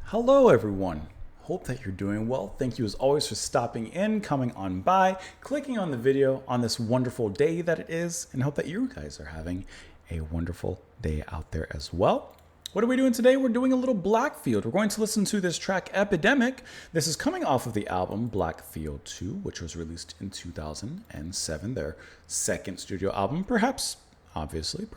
Hello, everyone. Hope that you're doing well. Thank you as always for stopping in, coming on by, clicking on the video on this wonderful day that it is, and hope that you guys are having a wonderful day out there as well. What are we doing today? We're doing a little Blackfield. We're going to listen to this track, Epidemic. This is coming off of the album Blackfield 2, which was released in 2007, their second studio album, perhaps obviously.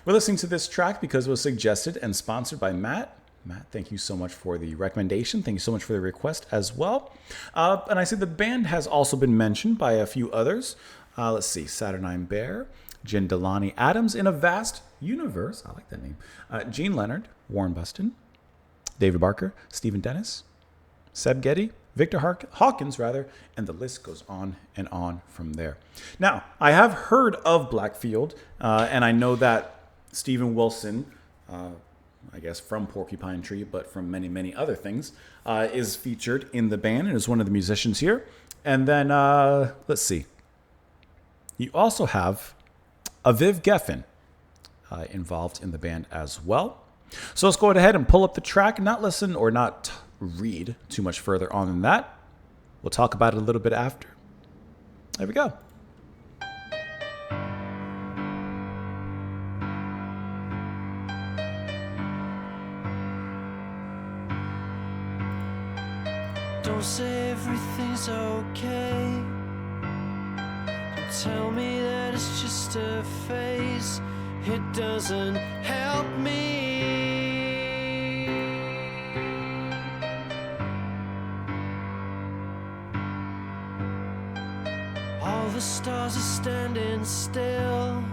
We're listening to this track because it was suggested and sponsored by Matt. Matt, thank you so much for the recommendation. Thank you so much for the request as well. And I see the band has also been mentioned by a few others. Let's see, Saturnine Bear, Jen Delani Adams in a Vast Universe. I like that name. Gene Leonard, Warren Buston, David Barker, Stephen Dennis, Seb Getty, Victor Hawkins, and the list goes on and on from there. Now, I have heard of Blackfield, and I know that Steven Wilson, I guess from Porcupine Tree, but from many, many other things, is featured in the band and is one of the musicians here. And then, let's see. You also have Aviv Geffen involved in the band as well. So let's go ahead and pull up the track, not listen or not read too much further on than that. We'll talk about it a little bit after. There we go. Don't say everything's okay. Don't tell me that it's just a phase. It doesn't help me. All the stars are standing still.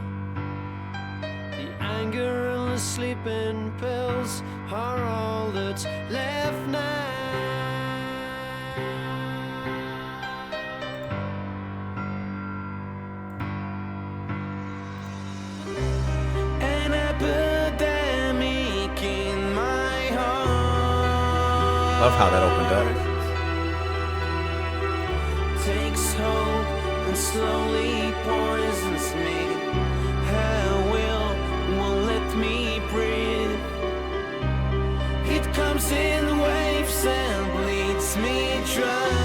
The anger and the sleeping pills are all that's left now. Love how that opened up. Takes hold and slowly poisons me. Her will won't let me breathe. It comes in waves and bleeds me dry.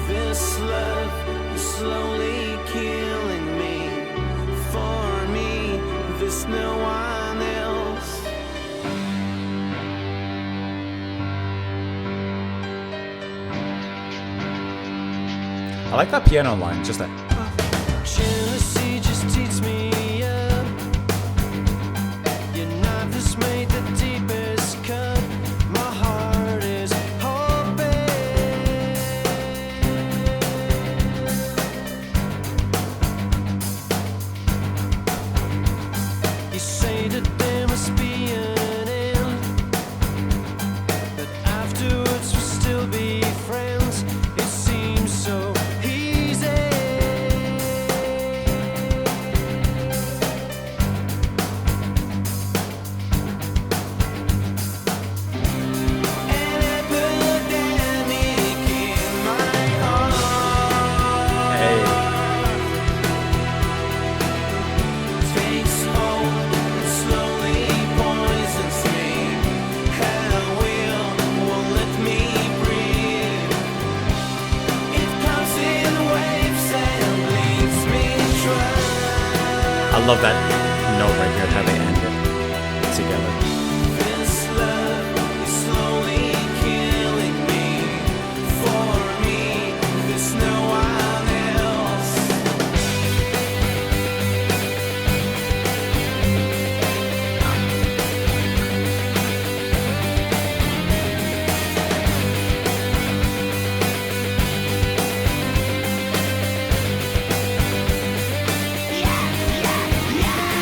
This love is slowly killing me. For me, there's no one. I like that piano line, just that. Jealousy just eats me up. Your knife has made the deepest cut. My heart is open. You say that there must be an end, but afterwards we'll still be friends. It seems so. I love that note right here, how they end it together. This love is slowly killing me. For me, there's no one else. Yeah.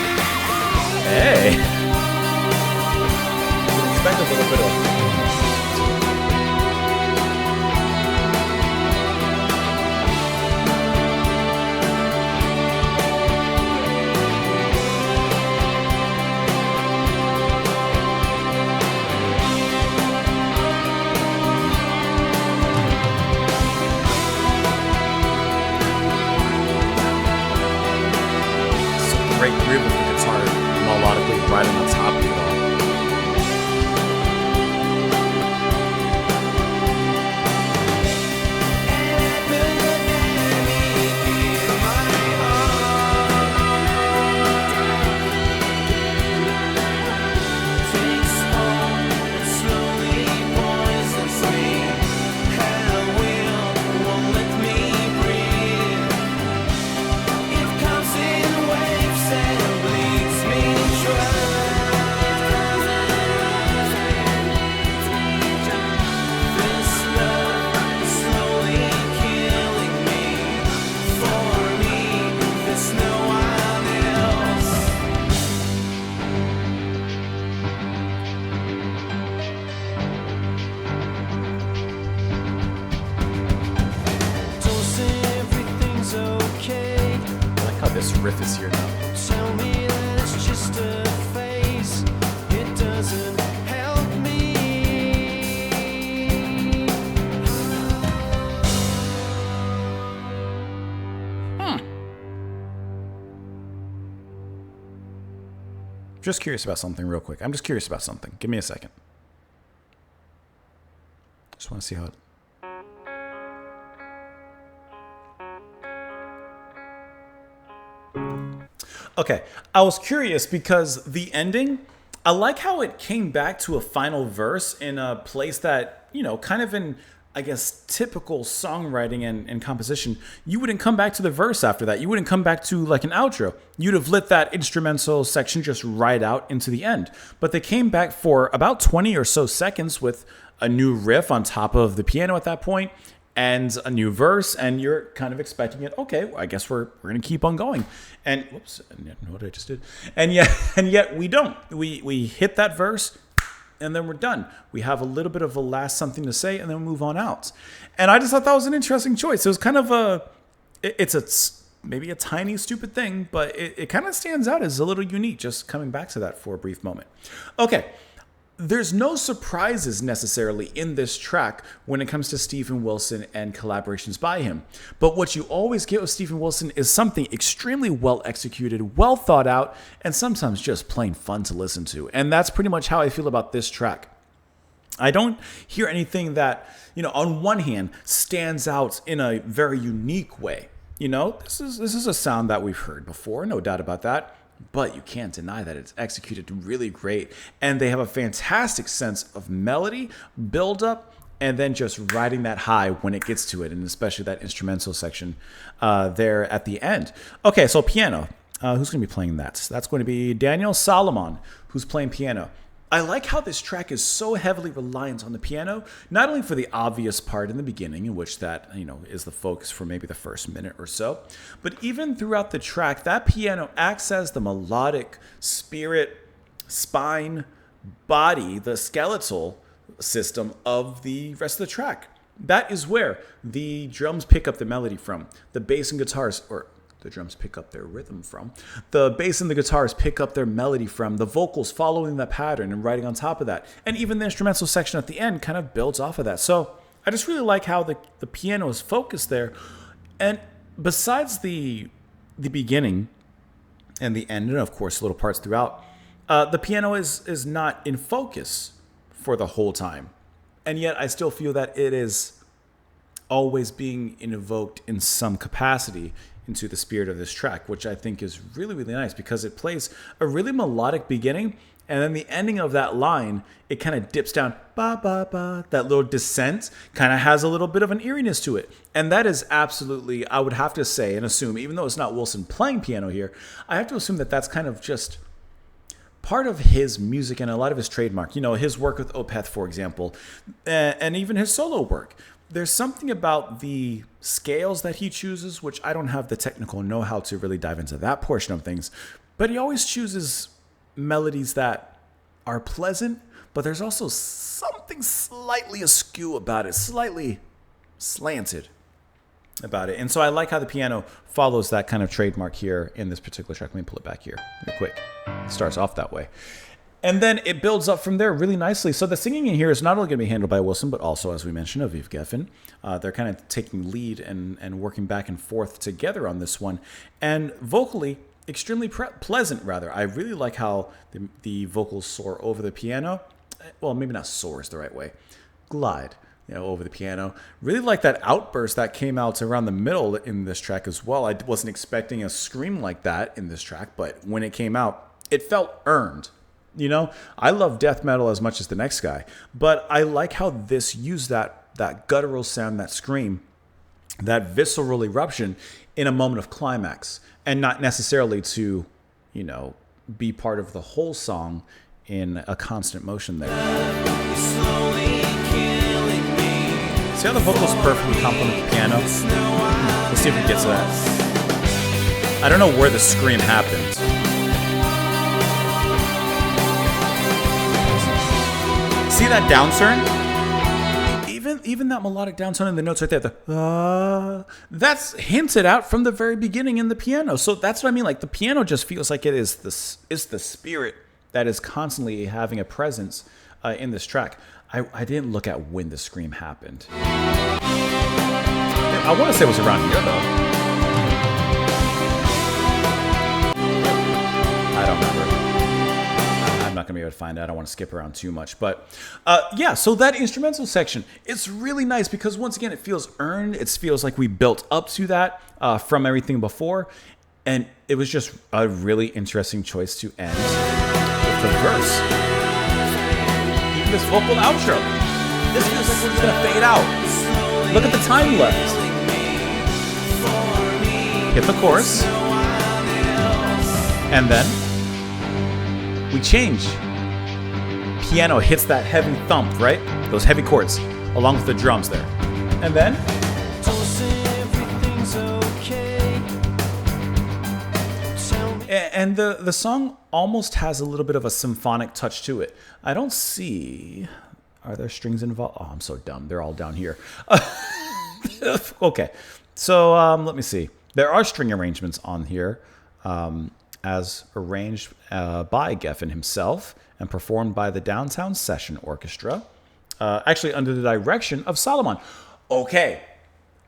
Just curious about something real quick. I'm just curious about something. Give me a second. Just want to see how it... Okay, I was curious because the ending, I like how it came back to a final verse in a place that, you know, kind of in, I guess, typical songwriting and composition, you wouldn't come back to the verse after that. You wouldn't come back to like an outro. You'd have lit that instrumental section just right out into the end. But they came back for about 20 or so seconds with a new riff on top of the piano at that point and a new verse, and you're kind of expecting it. Okay, I guess we're going to keep on going. And whoops, I don't know what I just did. And yet we don't. We hit that verse, and then we're done. We have a little bit of a last something to say, and then move on out. And I just thought that was an interesting choice. It was kind of maybe a tiny, stupid thing, but it kind of stands out as a little unique, just coming back to that for a brief moment. Okay. There's no surprises necessarily in this track when it comes to Steven Wilson and collaborations by him. But what you always get with Steven Wilson is something extremely well executed, well thought out, and sometimes just plain fun to listen to. And that's pretty much how I feel about this track. I don't hear anything that, you know, on one hand stands out in a very unique way. You know, this is a sound that we've heard before, no doubt about that. But you can't deny that it's executed really great. And they have a fantastic sense of melody, build up, and then just riding that high when it gets to it. And especially that instrumental section there at the end. Okay, so piano. Who's going to be playing that? That's going to be Daniel Solomon, who's playing piano. I like how this track is so heavily reliant on the piano, not only for the obvious part in the beginning, in which that, you know, is the focus for maybe the first minute or so, but even throughout the track, that piano acts as the melodic spirit, spine, body, the skeletal system of the rest of the track. That is where the drums pick up the melody from, the bass and guitars, or the drums pick up their rhythm from. The bass and the guitars pick up their melody from. The vocals following that pattern and writing on top of that. And even the instrumental section at the end kind of builds off of that. So I just really like how the piano is focused there. And besides the beginning and the end, and of course little parts throughout, the piano is not in focus for the whole time. And yet I still feel that it is always being invoked in some capacity into the spirit of this track, which I think is really, really nice because it plays a really melodic beginning, and then the ending of that line, it kind of dips down, ba, ba, ba. That little descent kind of has a little bit of an eeriness to it. And that is absolutely, I would have to say and assume, even though it's not Wilson playing piano here, I have to assume that that's kind of just part of his music and a lot of his trademark. You know, his work with Opeth, for example, and even his solo work. There's something about the scales that he chooses, which I don't have the technical know-how to really dive into that portion of things, but he always chooses melodies that are pleasant, but there's also something slightly askew about it, slightly slanted about it. And so I like how the piano follows that kind of trademark here in this particular track. Let me pull it back here real quick. It starts off that way. And then it builds up from there really nicely. So the singing in here is not only going to be handled by Wilson, but also, as we mentioned, Aviv Geffen. They're kind of taking lead and working back and forth together on this one. And vocally, extremely pleasant, rather. I really like how the vocals soar over the piano. Well, maybe not soar is the right way. Glide, over the piano. Really like that outburst that came out around the middle in this track as well. I wasn't expecting a scream like that in this track, but when it came out, it felt earned. I love death metal as much as the next guy, but I like how this used that guttural sound, that scream, that visceral eruption in a moment of climax, and not necessarily to, be part of the whole song in a constant motion there. See how the vocals perfectly complement the piano? Let's see if we get to that. I don't know where the scream happened. See that downtone? Even that melodic downtone in the notes right there, that's hinted out from the very beginning in the piano. So that's what I mean. Like, the piano just feels like it is the spirit that is constantly having a presence in this track. I didn't look at when the scream happened. I want to say it was around here though. I don't remember. you would find out. I don't want to skip around too much. But yeah, so that instrumental section, it's really nice because once again, it feels earned. It feels like we built up to that from everything before. And it was just a really interesting choice to end with the verse. Even this vocal outro. This feels like it's going to fade out. Look at the time left. Hit the chorus. And then we change. Piano hits that heavy thump, right? Those heavy chords, along with the drums there. And then and the song almost has a little bit of a symphonic touch to it. I don't see... Are there strings involved? Oh, I'm so dumb. They're all down here. Okay. So let me see. There are string arrangements on here as arranged by Geffen himself and performed by the Downtown Session Orchestra, actually under the direction of Solomon. Okay.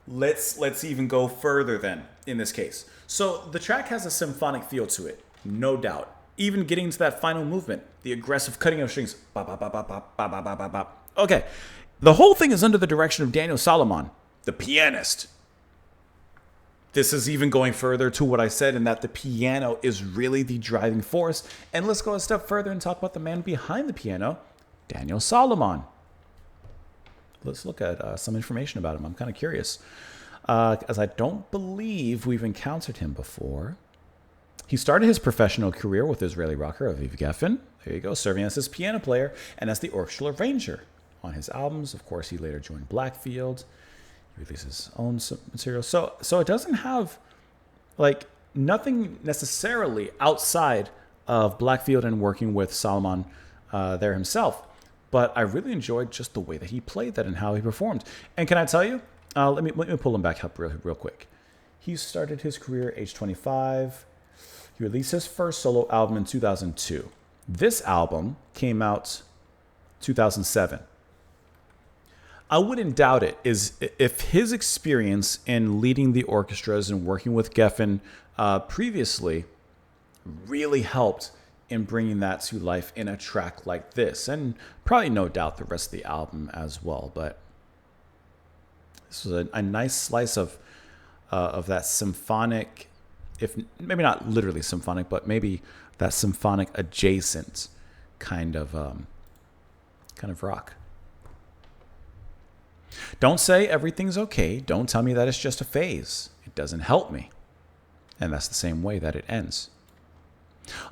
Let's even go further then in this case. So the track has a symphonic feel to it, no doubt. Even getting to that final movement, the aggressive cutting of strings. Okay, the whole thing is under the direction of Daniel Solomon, the pianist. This is even going further to what I said in that the piano is really the driving force. And let's go a step further and talk about the man behind the piano, Daniel Solomon. Let's look at some information about him. I'm kind of curious, as I don't believe we've encountered him before. He started his professional career with Israeli rocker Aviv Geffen. There you go, serving as his piano player and as the orchestral arranger on his albums. Of course, he later joined Blackfield. He released his own material. So it doesn't have like nothing necessarily outside of Blackfield and working with Solomon there himself. But I really enjoyed just the way that he played that and how he performed. And can I tell you? Let me pull him back up real quick. He started his career age 25. He released his first solo album in 2002. This album came out 2007. I wouldn't doubt it is if his experience in leading the orchestras and working with Geffen previously really helped in bringing that to life in a track like this, and probably no doubt the rest of the album as well. But this was a nice slice of that symphonic, if maybe not literally symphonic, but maybe that symphonic adjacent kind of rock. Don't say everything's okay. Don't tell me that it's just a phase. It doesn't help me. And that's the same way that it ends.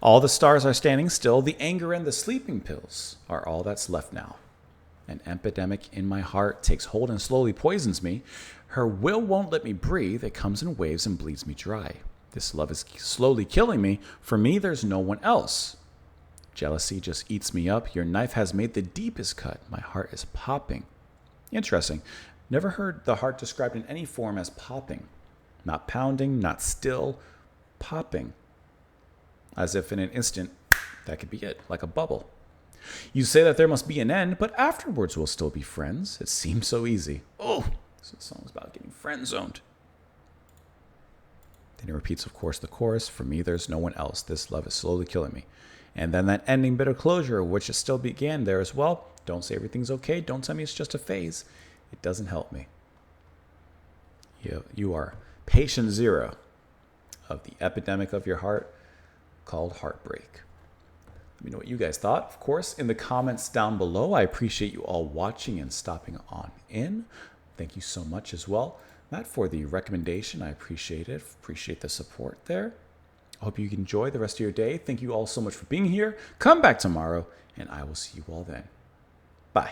All the stars are standing still. The anger and the sleeping pills are all that's left now. An epidemic in my heart takes hold and slowly poisons me. Her will won't let me breathe. It comes in waves and bleeds me dry. This love is slowly killing me. For me, there's no one else. Jealousy just eats me up. Your knife has made the deepest cut. My heart is popping. Interesting. Never heard the heart described in any form as popping. Not pounding, not still, popping. As if in an instant, that could be it, like a bubble. You say that there must be an end, but afterwards we'll still be friends. It seems so easy. Oh, this song's about getting friend-zoned. Then he repeats, of course, the chorus. For me, there's no one else. This love is slowly killing me. And then that ending bit of closure, which it still began there as well. Don't say everything's okay. Don't tell me it's just a phase. It doesn't help me. You are patient zero of the epidemic of your heart called heartbreak. Let me know what you guys thought, of course, in the comments down below. I appreciate you all watching and stopping on in. Thank you so much as well, Matt, for the recommendation. I appreciate it. Appreciate the support there. I hope you enjoy the rest of your day. Thank you all so much for being here. Come back tomorrow, and I will see you all then. Bye.